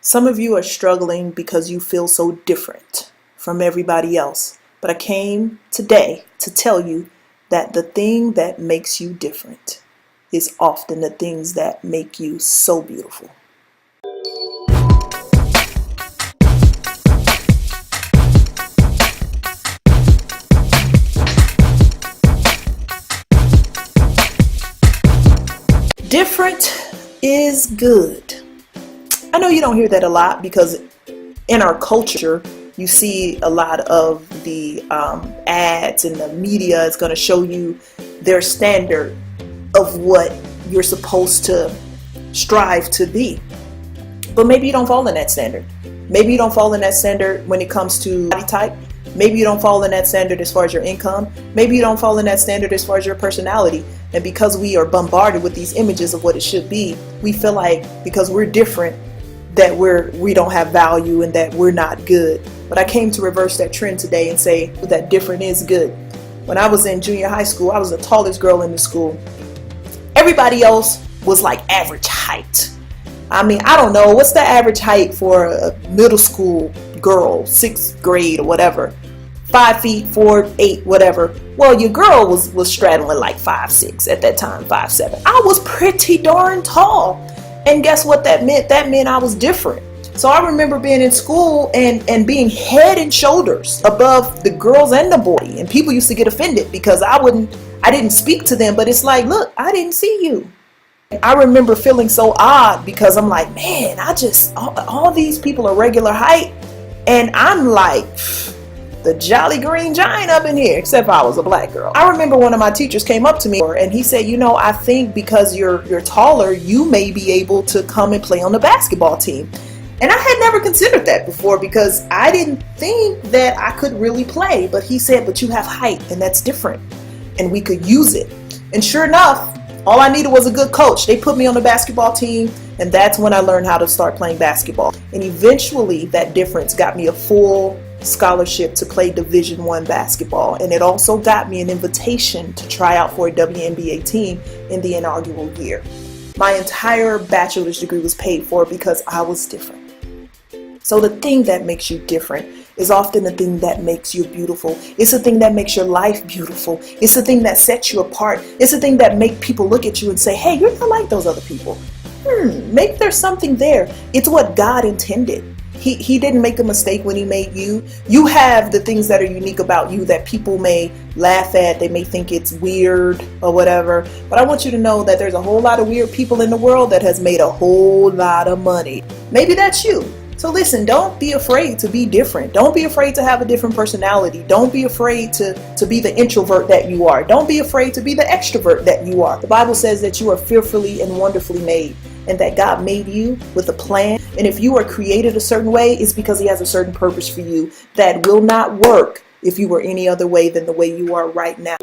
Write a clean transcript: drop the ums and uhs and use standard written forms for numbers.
Some of you are struggling because you feel so different from everybody else. But I came today to tell you that the thing that makes you different is often the things that make you so beautiful. Different is good. I know you don't hear that a lot because in our culture, you see a lot of the ads and the media is going to show you their standard of what you're supposed to strive to be. But maybe you don't fall in that standard. Maybe you don't fall in that standard when it comes to body type. Maybe you don't fall in that standard as far as your income. Maybe you don't fall in that standard as far as your personality. And because we are bombarded with these images of what it should be, we feel like because we're different that we don't have value and that we're not good. But I came to reverse that trend today and say that different is good. When I was in junior high school, I was the tallest girl in the school. Everybody else was like average height. I mean, I don't know, what's the average height for a middle school girl, 6th grade or whatever? 5 feet, 4, 8, whatever. Well, your girl was straddling like 5'6" at that time, 5'7". I was pretty darn tall. And guess what that meant? That meant I was different. So I remember being in school and being head and shoulders above the girls and the boys. And people used to get offended because I didn't speak to them, but it's like, look, I didn't see you. I remember feeling so odd because I'm like, man, all these people are regular height and I'm like the jolly green giant up in here, except I was a black girl. I remember one of my teachers came up to me and he said, you know, I think because you're taller, you may be able to come and play on the basketball team. And I had never considered that before because I didn't think that I could really play. But he said, but you have height and that's different and we could use it. And sure enough, all I needed was a good coach. They put me on the basketball team and that's when I learned how to start playing basketball. And eventually that difference got me a full scholarship to play Division I basketball, and it also got me an invitation to try out for a WNBA team in the inaugural year. My entire bachelor's degree was paid for because I was different. So the thing that makes you different is often the thing that makes you beautiful. It's the thing that makes your life beautiful. It's the thing that sets you apart. It's the thing that makes people look at you and say, hey, you're not like those other people. Maybe there's something there. It's what God intended. He didn't make a mistake when he made you. You have the things that are unique about you that people may laugh at. They may think it's weird or whatever. But I want you to know that there's a whole lot of weird people in the world that has made a whole lot of money. Maybe that's you. So listen, don't be afraid to be different. Don't be afraid to have a different personality. Don't be afraid to be the introvert that you are. Don't be afraid to be the extrovert that you are. The Bible says that you are fearfully and wonderfully made, and that God made you with a plan. And if you are created a certain way, it's because he has a certain purpose for you that will not work if you were any other way than the way you are right now.